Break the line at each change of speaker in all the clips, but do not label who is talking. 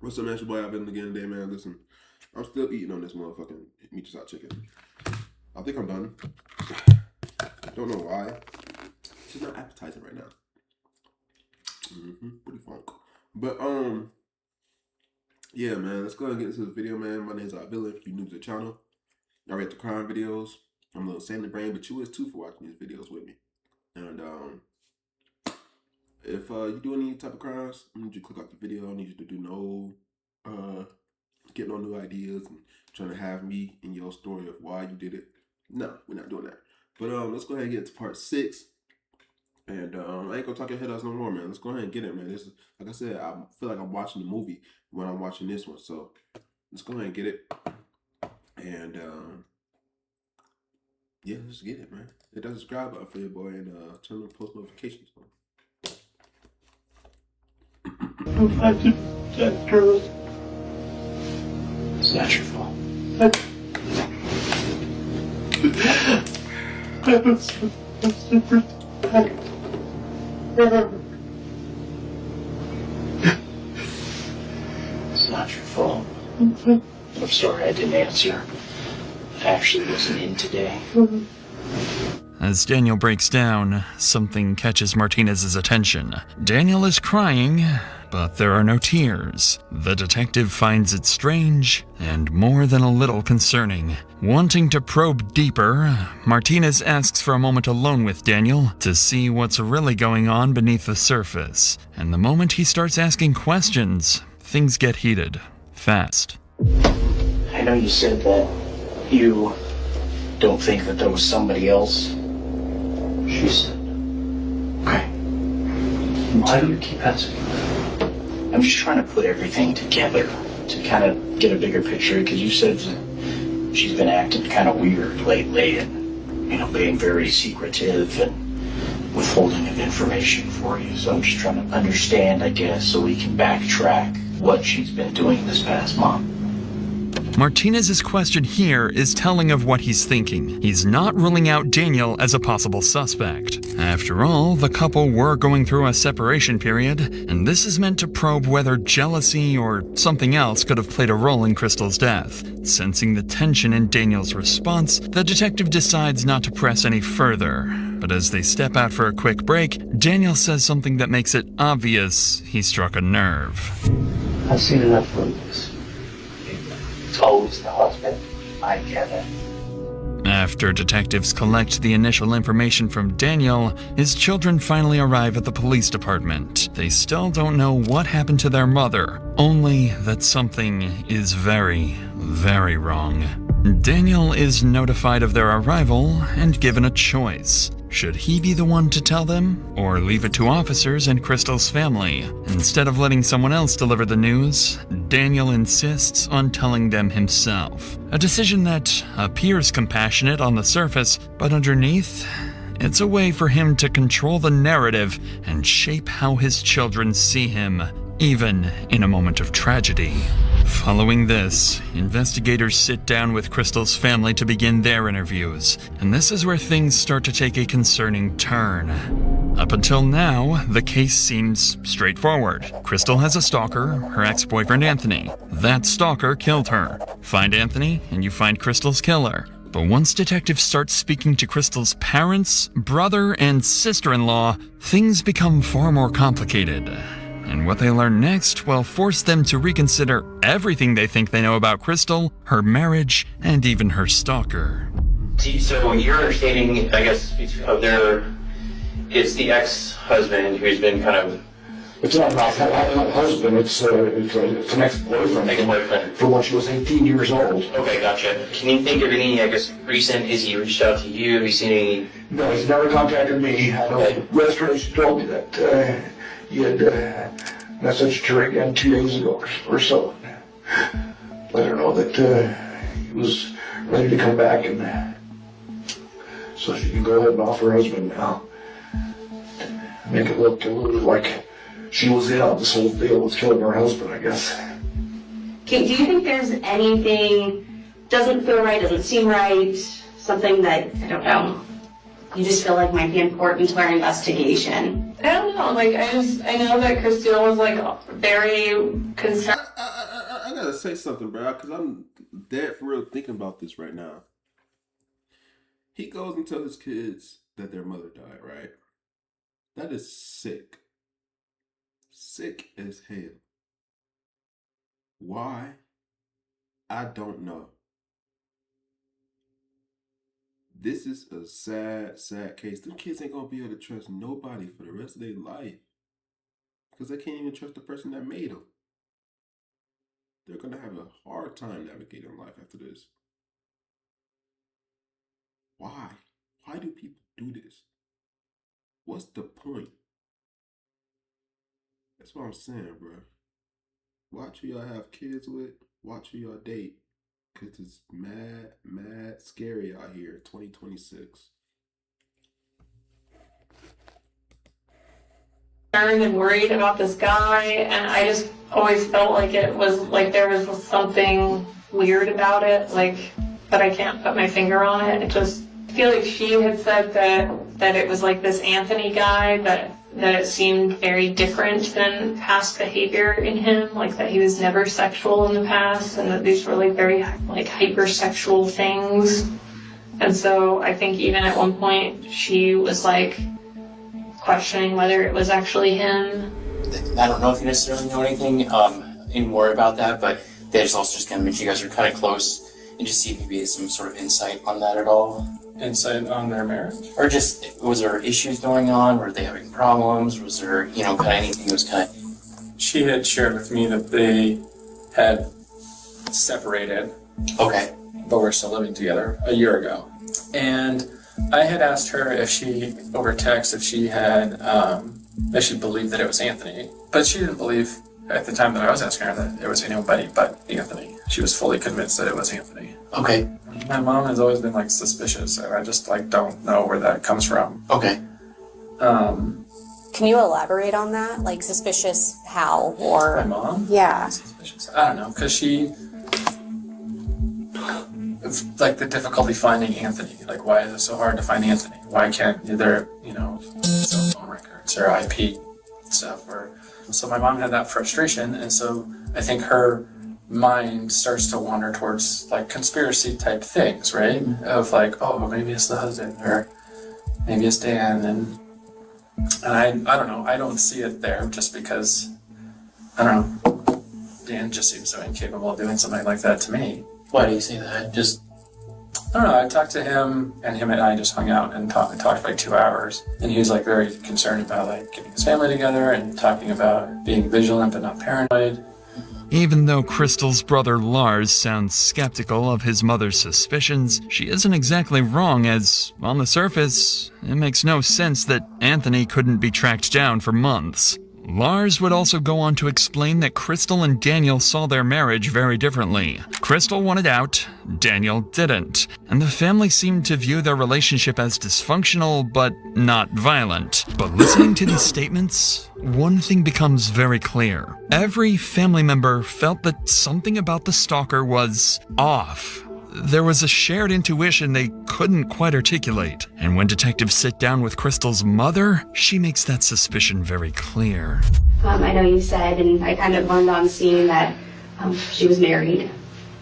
What's up, man? It's your boy. I've been again today, man. Listen, I'm still eating on this motherfucking meat just out chicken. I think I'm done. Don't know why. It's just not appetizing right now. Pretty funk. But yeah, man. Let's go ahead and get into this video, man. My name's Villain. If you're new to the channel, I read the crime videos. I'm a little sandy brain, but you is too for watching these videos with me. And if you do any type of crimes, I need you to click out the video. I need you to do no getting on new ideas and trying to have me in your story of why you did it. No, we're not doing that. But let's go ahead and get to part 6. And I ain't gonna talk your head out no more, man. Let's go ahead and get it, man. This is, like I said, I feel like I'm watching the movie when I'm watching this one. So let's go ahead and get it. And yeah, let's get it, man. Hit that subscribe button for your boy and turn on post notifications on.
I did that, girl. It's not your fault. I was super tired. It's not your fault. I'm sorry I didn't answer. I actually wasn't in today.
As Daniel breaks down, something catches Martinez's attention. Daniel is crying, but there are no tears. The detective finds it strange and more than a little concerning. Wanting to probe deeper, Martinez asks for a moment alone with Daniel to see what's really going on beneath the surface. And the moment he starts asking questions, things get heated, fast.
I know you said that you don't think that there was somebody else. She said, okay. Why do you keep asking? I'm just trying to put everything together to kind of get a bigger picture, because you said that she's been acting kind of weird lately and, you know, being very secretive and withholding of information for you. So I'm just trying to understand, I guess, so we can backtrack what she's been doing this past month.
Martinez's question here is telling of what he's thinking. He's not ruling out Daniel as a possible suspect. After all, the couple were going through a separation period, and this is meant to probe whether jealousy or something else could have played a role in Crystal's death. Sensing the tension in Daniel's response, the detective decides not to press any further. But as they step out for a quick break, Daniel says something that makes it obvious he struck a nerve.
I've seen enough movies. It's always the husband. I get it.
After detectives collect the initial information from Daniel, his children finally arrive at the police department. They still don't know what happened to their mother, only that something is very, very wrong. Daniel is notified of their arrival and given a choice. Should he be the one to tell them, or leave it to officers and Crystal's family? Instead of letting someone else deliver the news, Daniel insists on telling them himself. A decision that appears compassionate on the surface, but underneath, it's a way for him to control the narrative and shape how his children see him, even in a moment of tragedy. Following this, investigators sit down with Crystal's family to begin their interviews, and this is where things start to take a concerning turn. Up until now, the case seems straightforward. Crystal has a stalker, her ex-boyfriend Anthony. That stalker killed her. Find Anthony, and you find Crystal's killer. But once detectives start speaking to Crystal's parents, brother, and sister-in-law, things become far more complicated. And what they learn next will force them to reconsider everything they think they know about Crystal, her marriage, and even her stalker.
So your understanding, I guess, of it's the ex-husband who's been kind of...
It's not my husband, it's an ex-boyfriend.
Ex-boyfriend.
From when she was 18 years old.
Okay, gotcha. Can you think of any, I guess, recent, has he reached out to you? Have you seen any...
No, he's never contacted me. I know yesterday she told me that he had messaged her again 2 days ago or so. Let her know that he was ready to come back, and so she can go ahead and off her husband now. Make it look a little like she was in on this whole deal with killing her husband, I guess.
Do you think there's anything doesn't feel right, doesn't seem right, something that, I don't know, you just feel like might be important to our investigation?
I don't know, like, I know that Christine was, like, very concerned.
I gotta say something, bro, because I'm dead for real thinking about this right now. He goes and tells his kids that their mother died, right? That is sick. Sick as hell. Why? I don't know. This is a sad, sad case. Them kids ain't gonna be able to trust nobody for the rest of their life. Because they can't even trust the person that made them. They're gonna have a hard time navigating life after this. Why? Why do people do this? What's the point? That's what I'm saying, bro. Watch who y'all have kids with. Watch who y'all date. Because it's mad scary out here, 2026.
And worried about this guy, and I just always felt like it was like there was something weird about it, like, but I can't put my finger on it. It just I feel like she had said that it was like this Anthony guy, that it seemed very different than past behavior in him, like that he was never sexual in the past, and that these were like very like hypersexual things. And so I think even at one point she was like questioning whether it was actually him.
I don't know if you necessarily know anything more about that, but they just also just kind of mentioned you guys are kind of close, and just see if maybe some sort of insight on that at all.
Insight on their marriage?
Or just, was there issues going on? Were they having problems? Was there, kind of anything that was kind of...
She had shared with me that they had separated.
Okay.
But were still living together a year ago. And I had asked her if she, over text, if she had, if she believed that it was Anthony. But she didn't believe, at the time that I was asking her, that it was anybody but Anthony. She was fully convinced that it was Anthony.
Okay.
My mom has always been, like, suspicious, and I just, like, don't know where that comes from.
Okay.
Can you elaborate on that? Like, suspicious how, or...
My mom?
Yeah.
Suspicious. I don't know, because she... Like, the difficulty finding Anthony. Like, why is it so hard to find Anthony? Why can't there, cell phone records or IP stuff? So my mom had that frustration, and so I think her mind starts to wander towards, like, conspiracy type things, right? Of like, oh, maybe it's the husband, or maybe it's Dan, and I don't know. I don't see it there just because, I don't know, Dan just seems so incapable of doing something like that to me.
Why do you say that? Just...
I don't know, I talked to him, and him and I just hung out and talked for like 2 hours. And he was like very concerned about like getting his family together and talking about being vigilant but not paranoid.
Even though Crystal's brother Lars sounds skeptical of his mother's suspicions, she isn't exactly wrong, as, on the surface, it makes no sense that Anthony couldn't be tracked down for months. Lars would also go on to explain that Crystal and Daniel saw their marriage very differently. Crystal wanted out, Daniel didn't, and the family seemed to view their relationship as dysfunctional but not violent. But listening to these statements, one thing becomes very clear. Every family member felt that something about the stalker was off. There was a shared intuition they couldn't quite articulate, and when detectives sit down with Crystal's mother, she makes that suspicion very clear.
I know you said, and I kind of learned on seeing that she was married,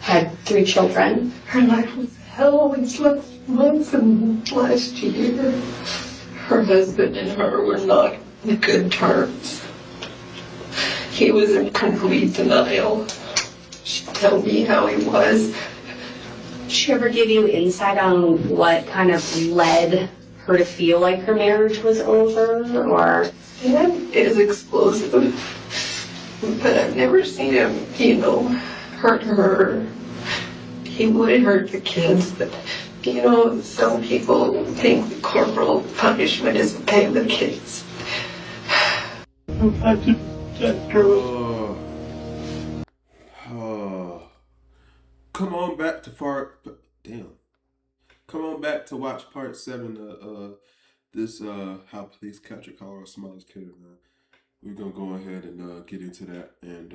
had 3 children.
Her life was hell. We slept months and last year. Her husband and her were not in good terms. He was in complete denial. She'd tell me how he was.
Did she ever give you insight on what kind of led her to feel like her marriage was over, or?
That is explosive. But I've never seen him, hurt her. He would hurt the kids, but, some people think the corporal punishment is to pay the kids. I just protect her.
Come on back to Come on back to watch part 7 of this How Police Capture Colorado Smallest Killer, man. We're gonna go ahead and get into that, and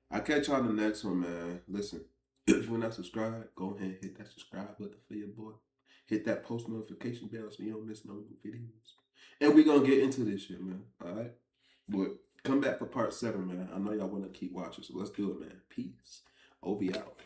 I'll catch y'all in the next one, man. Listen, if you're not subscribed, go ahead and hit that subscribe button for your boy. Hit that post notification bell so you don't miss no new videos. And we're gonna get into this shit, man. All right, but come back for part 7, man. I know y'all want to keep watching, so let's do it, man. Peace. OV out.